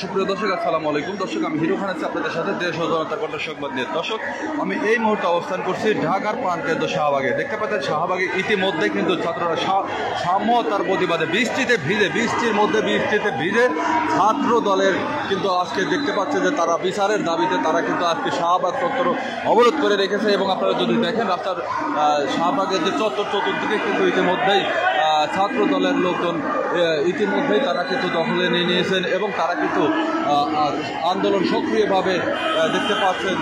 সুপ্রিয় দর্শক, আসসালামু আলাইকুম। দর্শক, আমি হিরো খান আছি আপনাদের সাথে দেশ ও জনতার কণ্ঠ সংবাদ নিয়ে। দর্শক, আমি এই মুহূর্তে অবস্থান করছি ঢাকার প্রাণকেন্দ্র শাহবাগে। দেখতে পাচ্ছেন শাহবাগে ইতিমধ্যে কিন্তু ছাত্ররা সাম্যতার প্রতিবাদে বৃষ্টিতে ভিজে ছাত্র দলের কিন্তু আজকে দেখতে পাচ্ছে যে তারা বিচারের দাবিতে তারা কিন্তু আজকে শাহবাগ চত্বর অবরোধ করে রেখেছে। এবং আপনারা যদি দেখেন রাস্তার শাহবাগের যে চতুর্দিকে কিন্তু ইতিমধ্যেই ছাত্র দলের লোকজন ইতিমধ্যেই তারা কিন্তু দখলে নিয়ে নিয়েছেন এবং তারা কিন্তু আন্দোলন সক্রিয়ভাবে দেখতে পাচ্ছেন।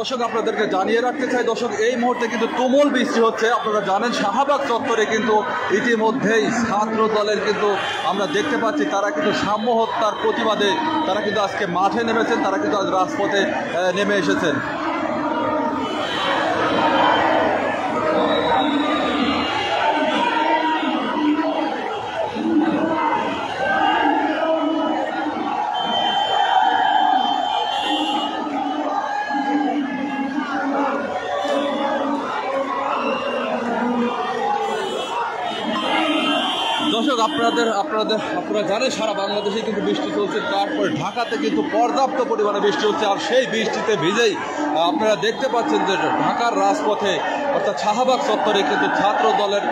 দর্শক, আপনাদেরকে জানিয়ে রাখতে চাই, দর্শক এই মুহূর্তে কিন্তু তুমুল বৃষ্টি হচ্ছে। আপনারা জানেন শাহবাগ চত্বরে কিন্তু ইতিমধ্যেই ছাত্র দলের কিন্তু আমরা দেখতে পাচ্ছি তারা কিন্তু সাম্য হত্যার প্রতিবাদে তারা কিন্তু আজকে মাঠে নেমেছেন, তারা কিন্তু আজ রাজপথে নেমে এসেছেন। দর্শক, আপনারা জানেন সারা বাংলাদেশে কিন্তু বৃষ্টি চলছে, তারপরে ঢাকাতে কিন্তু পর্যাপ্ত পরিমাণে বৃষ্টি হচ্ছে। আর সেই বৃষ্টিতে ভিজেই আপনারা দেখতে পাচ্ছেন যে ঢাকার রাজপথে অর্থাৎ শাহবাগ চত্বরে কিন্তু ছাত্র দলের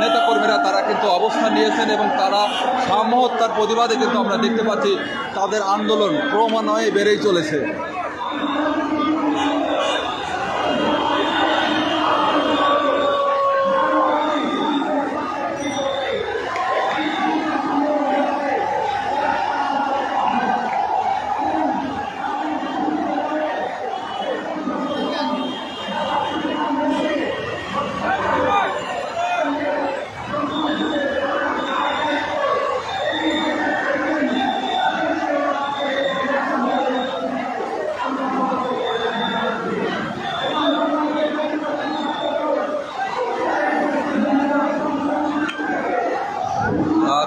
নেতাকর্মীরা তারা কিন্তু অবস্থান নিয়েছেন এবং তারা সাম্য হত্যার প্রতিবাদে কিন্তু আমরা দেখতে পাচ্ছি তাদের আন্দোলন ক্রমান্বয়ে বেড়েই চলেছে।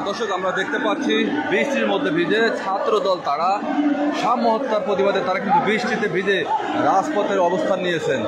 দর্শক, আমরা দেখতে পাচ্ছি বৃষ্টির মধ্যে ভিজে ছাত্র দল তারা সাম্য হত্যার প্রতিবাদে তারা কিন্তু বৃষ্টিতে ভিজে রাজপথের অবস্থান নিয়েছেন।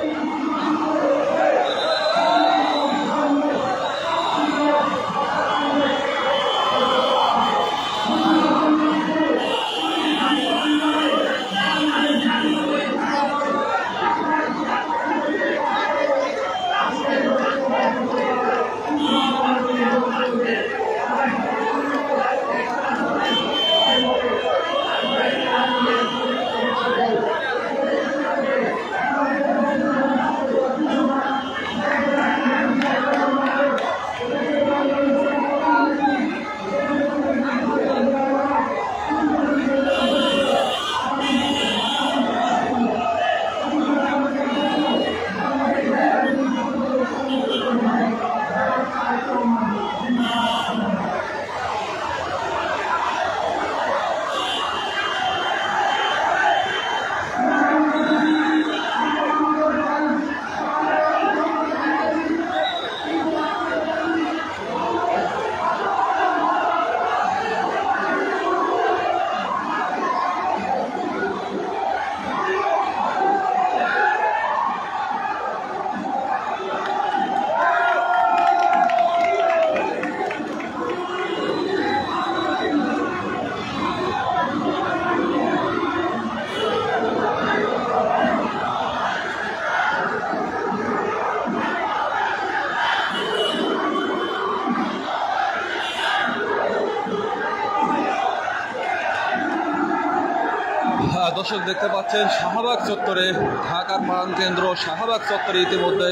দর্শক, দেখতে পাচ্ছেন শাহবাগ চত্বরে ঢাকার প্রাণকেন্দ্র শাহবাগ চত্বরে ইতিমধ্যে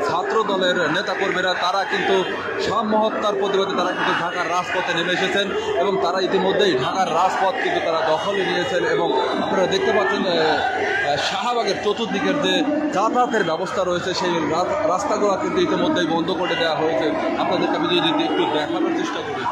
ছাত্র দলের নেতাকর্মীরা তারা কিন্তু সাম্য হত্যার প্রতিবাদে তারা কিন্তু ঢাকার রাজপথে নেমে এসেছেন এবং তারা ইতিমধ্যেই ঢাকার রাজপথ কিন্তু তারা দখলে নিয়েছেন। এবং আপনারা দেখতে পাচ্ছেন শাহবাগের চতুর্দিকের যে যাতায়াতের ব্যবস্থা রয়েছে সেই রাস্তাগুলো কিন্তু ইতিমধ্যেই বন্ধ করে দেওয়া হয়েছে। আপনাদেরকে আমি যদি একটু দেখানোর চেষ্টা করি।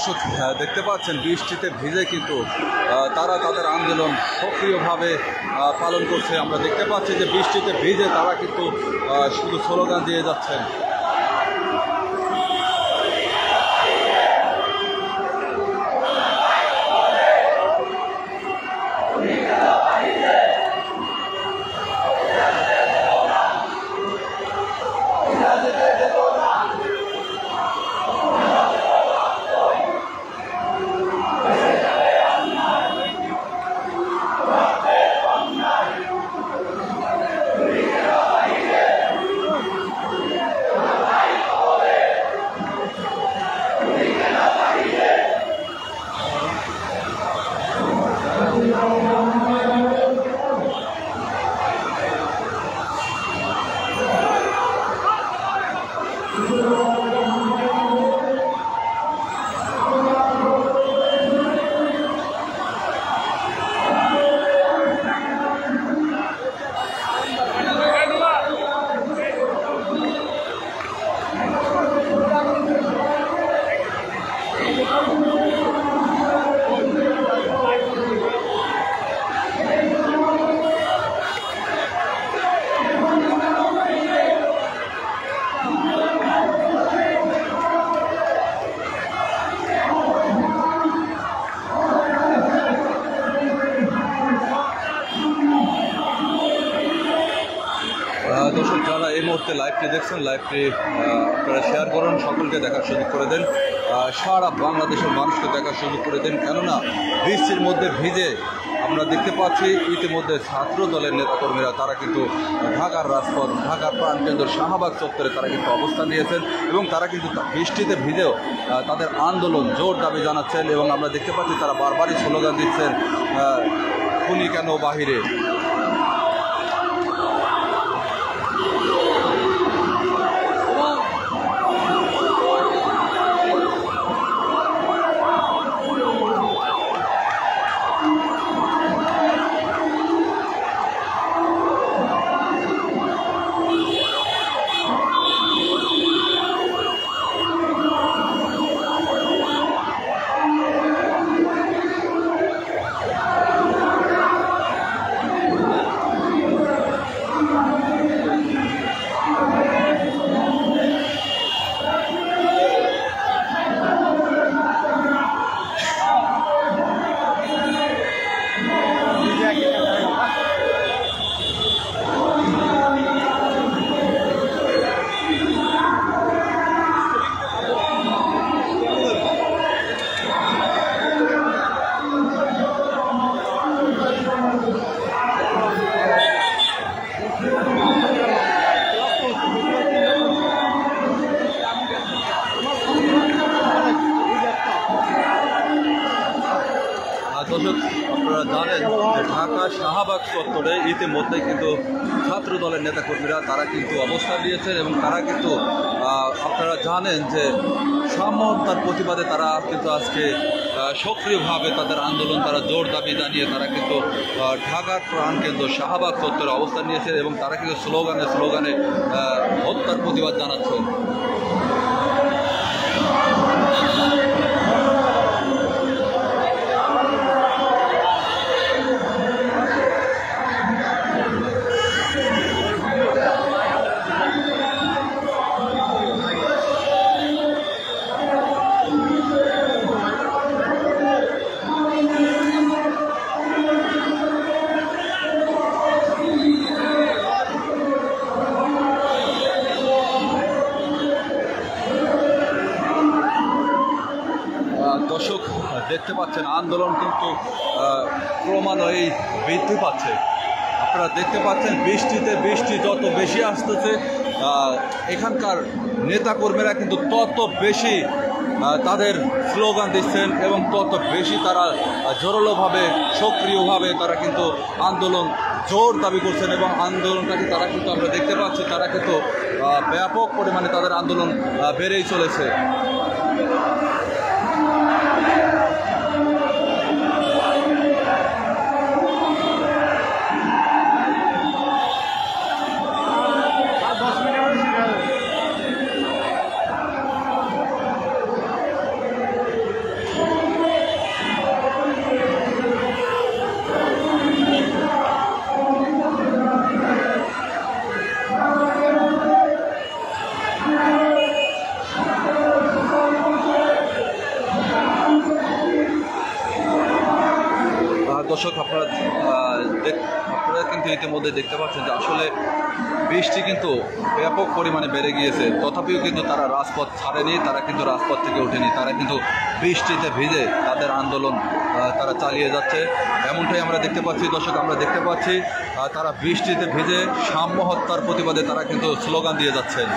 দর্শক দেখতে পাচ্ছেন বৃষ্টিতে ভিজে কিন্তু তারা তাদের আন্দোলন সক্রিয়ভাবে পালন করছে। আমরা দেখতে পাচ্ছি যে বৃষ্টিতে ভিজে তারা কিন্তু শুধু স্লোগান দিয়ে যাচ্ছেন। দর্শক যারা এই মুহূর্তে লাইভটি দেখছেন, লাইভটি আপনারা শেয়ার করুন, সকলকে দেখার সুযোগ করে দেন, সারা বাংলাদেশের মানুষকে দেখার সুযোগ করে দেন। কেননা বৃষ্টির মধ্যে ভিজে আমরা দেখতে পাচ্ছি ইতিমধ্যে ছাত্র দলের নেতাকর্মীরা তারা কিন্তু ঢাকার রাজপথ, ঢাকার প্রাণকেন্দ্র শাহবাগ চত্বরে তারা কিন্তু অবস্থান নিয়েছেন এবং তারা কিন্তু বৃষ্টিতে ভিজেও তাদের আন্দোলন জোর দাবি জানাচ্ছেন এবং আমরা দেখতে পাচ্ছি তারা বারবারই স্লোগান দিচ্ছেন, খুনি কেন বাহিরে। দর্শক আপনারা জানেন যে ঢাকা শাহবাগ চত্বরে ইতিমধ্যে কিন্তু ছাত্র দলের নেতাকর্মীরা তারা কিন্তু অবস্থান নিয়েছেন এবং তারা কিন্তু আপনারা জানেন যে সাম্যতার প্রতিবাদে তারা কিন্তু আজকে সক্রিয়ভাবে তাদের আন্দোলন তারা জোর দাবি জানিয়ে তারা কিন্তু ঢাকার প্রাণকেন্দ্র শাহবাগ চত্বরে অবস্থান নিয়েছেন এবং তারা কিন্তু স্লোগানে স্লোগানে হত্যার প্রতিবাদ জানাচ্ছে। দর্শক দেখতে পাচ্ছেন আন্দোলন কিন্তু ক্রমান্বয়ে বৃদ্ধি পাচ্ছে। আপনারা দেখতে পাচ্ছেন বৃষ্টি যত বেশি আসতেছে এখানকার নেতাকর্মীরা কিন্তু তত বেশি তাদের স্লোগান দিচ্ছেন এবং তত বেশি তারা জোরালোভাবে সক্রিয়ভাবে তারা কিন্তু আন্দোলন জোর দাবি করছেন এবং আন্দোলনটাকে তারা কিন্তু আমরা দেখতে পাচ্ছি তারা কিন্তু ব্যাপক পরিমাণে তাদের আন্দোলন বেড়েই চলেছে। দর্শক আপনারা কিন্তু ইতিমধ্যে দেখতে পাচ্ছেন যে আসলে বৃষ্টি কিন্তু ব্যাপক পরিমাণে বেড়ে গিয়েছে, তথাপিও কিন্তু তারা রাজপথ ছাড়েনি, তারা কিন্তু রাজপথ থেকে ওঠেনি, তারা কিন্তু বৃষ্টিতে ভিজে তাদের আন্দোলন তারা চালিয়ে যাচ্ছে। এমনটাই আমরা দেখতে পাচ্ছি দর্শক, আমরা দেখতে পাচ্ছি তারা বৃষ্টিতে ভিজে সাম্য হত্যার প্রতিবাদে তারা কিন্তু স্লোগান দিয়ে যাচ্ছেন।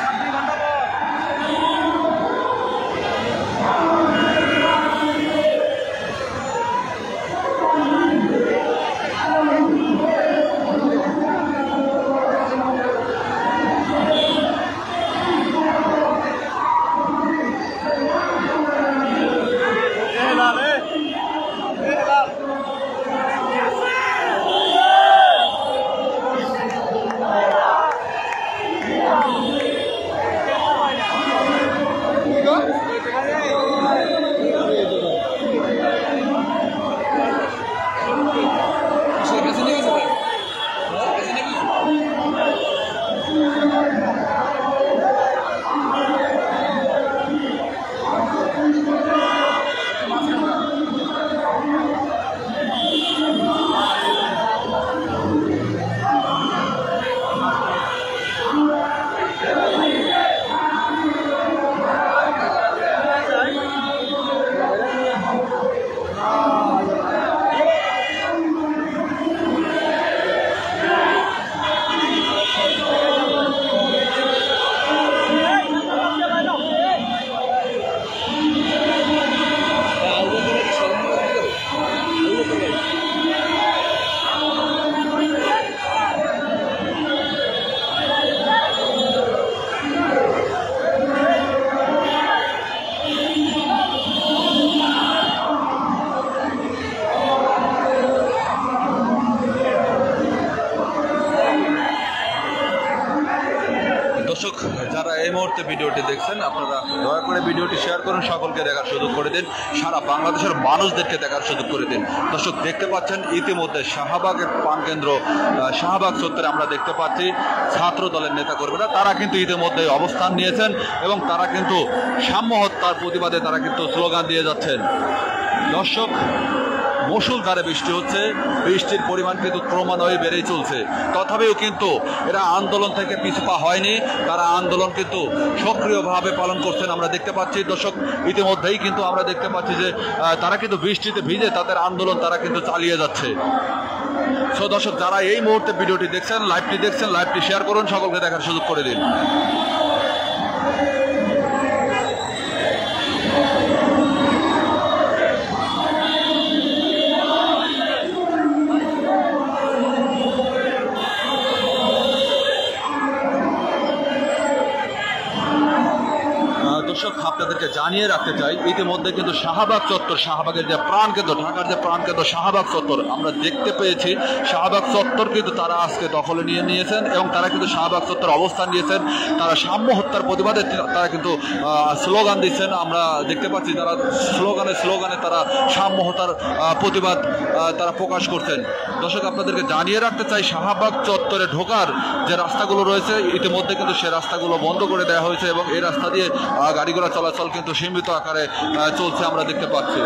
দর্শক যারা এই মুহূর্তে ভিডিওটি দেখছেন আপনারা দয়া করে ভিডিওটি শেয়ার করুন, সকলকে দেখার সুযোগ করে দিন, সারা বাংলাদেশের মানুষদেরকে দেখার সুযোগ করে দিন। দর্শক দেখতে পাচ্ছেন ইতিমধ্যে শাহবাগের প্রাণকেন্দ্র শাহবাগ চত্বরে আমরা দেখতে পাচ্ছি ছাত্র দলের নেতাকর্মীরা তারা কিন্তু ইতিমধ্যে অবস্থান নিয়েছেন এবং তারা কিন্তু সাম্য হত্যার প্রতিবাদে তারা কিন্তু স্লোগান দিয়ে যাচ্ছেন। দর্শক মুষলধারে বৃষ্টি হচ্ছে, বৃষ্টির পরিমাণ কিন্তু ক্রমান্বয়ে বেড়েই চলছে, তথাপিও কিন্তু এরা আন্দোলন থেকে পিছু পা হয়নি, তারা আন্দোলন কিন্তু সক্রিয়ভাবে পালন করছেন আমরা দেখতে পাচ্ছি। দর্শক ইতিমধ্যেই কিন্তু আমরা দেখতে পাচ্ছি যে তারা কিন্তু বৃষ্টিতে ভিজে তাদের আন্দোলন তারা কিন্তু চালিয়ে যাচ্ছে। সো দর্শক যারা এই মুহূর্তে ভিডিওটি দেখছেন, লাইভটি শেয়ার করুন, সকলকে দেখার সুযোগ করে দিন। দর্শক আপনাদেরকে জানিয়ে রাখতে চাই ইতিমধ্যে কিন্তু শাহবাগ চত্বর, শাহবাগের যে প্রাণকেন্দ্র, ঢাকার যে প্রাণকেন্দ্র শাহবাগ চত্বর আমরা দেখতে পেয়েছি, শাহবাগ চত্বর কিন্তু তারা আজকে দখলে নিয়ে নিয়েছেন এবং তারা কিন্তু শাহবাগ চত্বর অবস্থান নিয়েছেন, তারা সাম্য হত্যার প্রতিবাদে তারা কিন্তু স্লোগান দিচ্ছেন। আমরা দেখতে পাচ্ছি তারা স্লোগানে তারা সাম্য হত্যার প্রতিবাদ তারা প্রকাশ করছেন। দর্শক আপনাদেরকে জানিয়ে রাখতে চাই শাহবাগ চত্বরে ঢোকার যে রাস্তাগুলো রয়েছে ইতিমধ্যে কিন্তু সে রাস্তাগুলো বন্ধ করে দেওয়া হয়েছে এবং এই রাস্তা দিয়ে গাড়ি ঘোড়া চলাচল কিন্তু সীমিত আকারে চলছে আমরা দেখতে পাচ্ছি।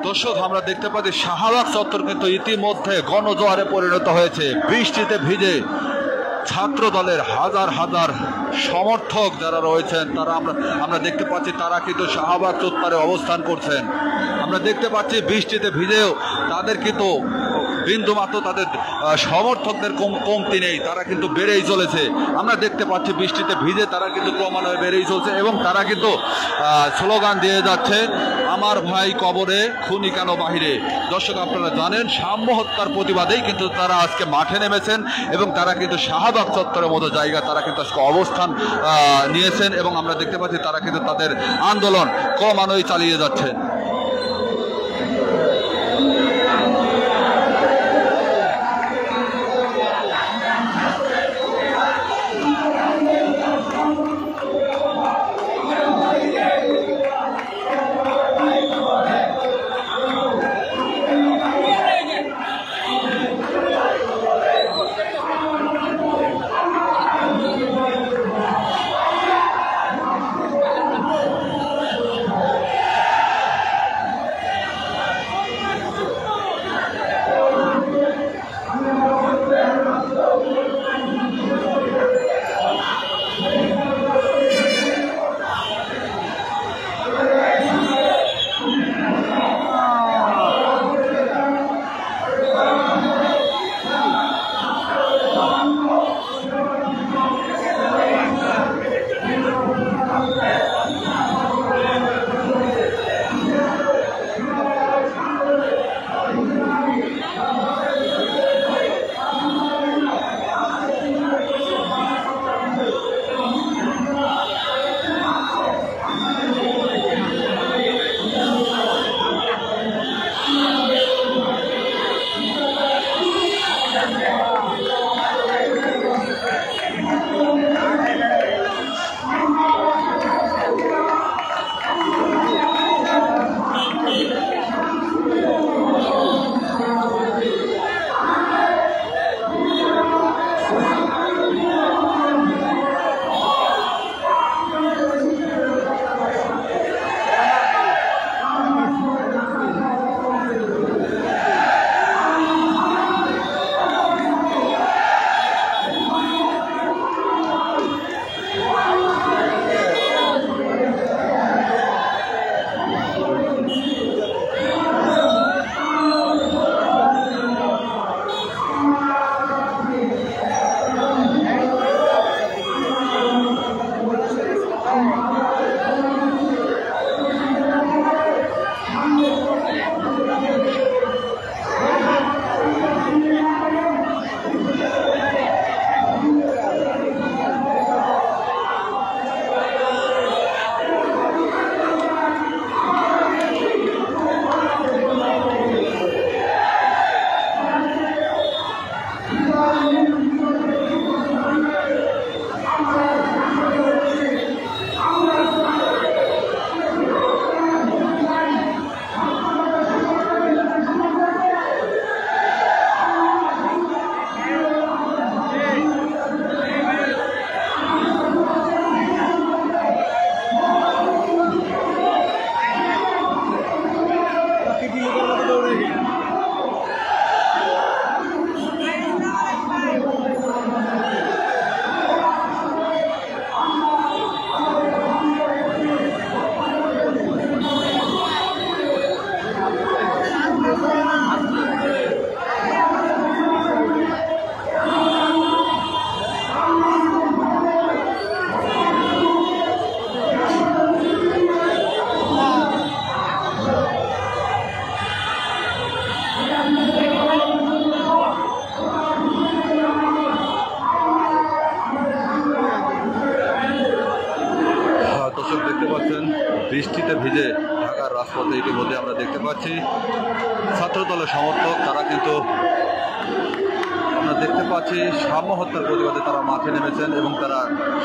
দর্শক আমরা দেখতে পাচ্ছি শাহবাগ চত্বর কিন্তু ইতিমধ্যে গণজোয়ারে পরিণত হয়েছে। বৃষ্টিতে ভিজে ছাত্র দলের হাজার হাজার সমর্থক যারা রয়েছেন তারা আমরা দেখতে পাচ্ছি তারা কিন্তু শাহবাগ চত্বরে অবস্থান করছেন। আমরা দেখতে পাচ্ছি বৃষ্টিতে ভিজেও তাদের কিন্তু বিন্দুমাত্র তাদের সমর্থকদের কমতি নেই, তারা কিন্তু বেড়েই চলেছে। আমরা দেখতে পাচ্ছি বৃষ্টিতে ভিজে তারা কিন্তু ক্রমান্বয়ে বেড়েই চলছে এবং তারা কিন্তু স্লোগান দিয়ে যাচ্ছে, আমার ভাই কবরে খুনি কেন বাহিরে। দর্শক আপনারা জানেন সাম্য হত্যার প্রতিবাদেই কিন্তু তারা আজকে মাঠে নেমেছেন এবং তারা কিন্তু শাহবাগ চত্বরের মতো জায়গা তারা কিন্তু আজকে অবস্থান নিয়েছেন এবং আমরা দেখতে পাচ্ছি তারা কিন্তু তাদের আন্দোলন ক্রমান্বয়ে চালিয়ে যাচ্ছেন। বৃষ্টিতে ভিজে ঢাকার রাজপথে ইতিমধ্যে আমরা দেখতে পাচ্ছি ছাত্রদলের সমর্থক তারা কিন্তু আমরা দেখতে পাচ্ছি সাম্য হত্যার প্রতিবাদে তারা মাঠে নেমেছেন এবং তারা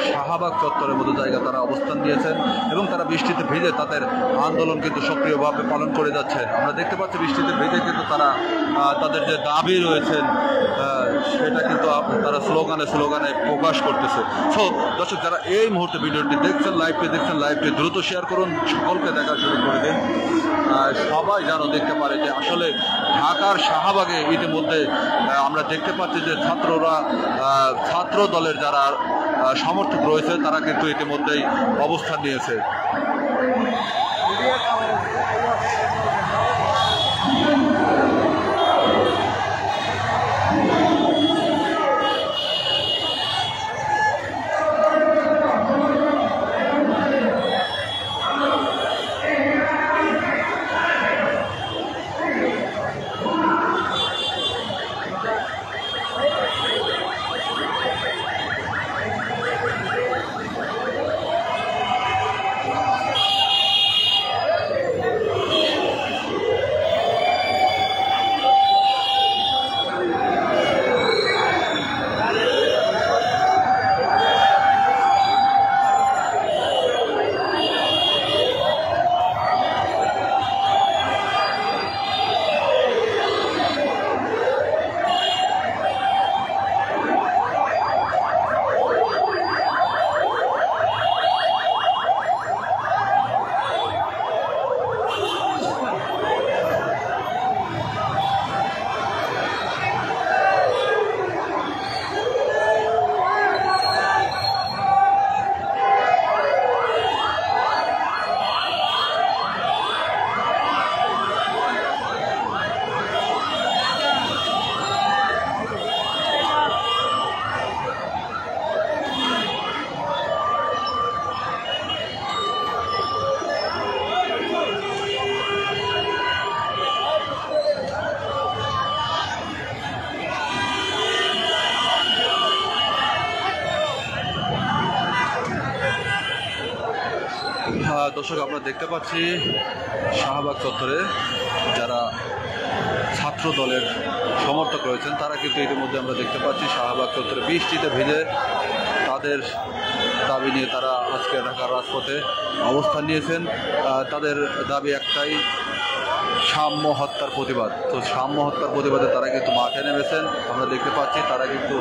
শাহবাগ চত্বরের মতো জায়গা তারা অবস্থান নিয়েছেন এবং তারা বৃষ্টিতে ভিজে তাদের আন্দোলন কিন্তু সক্রিয়ভাবে পালন করে যাচ্ছে। আমরা দেখতে পাচ্ছি বৃষ্টিতে ভিজে কিন্তু তারা তাদের যে দাবি রয়েছেন সেটা কিন্তু তারা স্লোগানে প্রকাশ করতেছে। সো দর্শক যারা এই মুহূর্তে ভিডিওটি দেখছেন লাইভটি দ্রুত শেয়ার করুন, সকলকে দেখা শুরু করে দিন। সবাই যেন দেখতে পারে যে আসলে ঢাকার শাহবাগে ইতিমধ্যে আমরা দেখতে পাচ্ছি যে ছাত্র দলের যারা সমর্থক রয়েছে তারা কিন্তু ইতিমধ্যেই অবস্থান নিয়েছে। দর্শক, আমরা দেখতে পাচ্ছি শাহবাগ চত্বরে যারা ছাত্র দলের সমর্থক রয়েছেন তারা কিন্তু ইতিমধ্যে আমরা দেখতে পাচ্ছি শাহবাগ চত্বরে বৃষ্টিতে ভিজে তাদের দাবি নিয়ে তারা আজকে ঢাকার রাজপথে অবস্থান নিয়েছেন। তাদের দাবি একটাই, সাম্য হত্যার প্রতিবাদ। তো সাম্য হত্যার প্রতিবাদে তারা কিন্তু মাঠে নেমেছেন। আমরা দেখতে পাচ্ছি তারা কিন্তু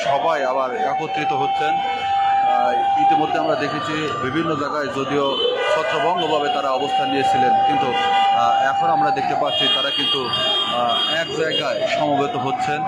সবাই আবার একত্রিত হচ্ছেন। ইতিমধ্যে আমরা দেখেছি বিভিন্ন জায়গায় যদিও ছত্রভঙ্গভাবে তারা অবস্থান নিয়েছিলেন, কিন্তু এখন আমরা দেখতে পাচ্ছি তারা কিন্তু এক জায়গায় সমবেত হচ্ছেন।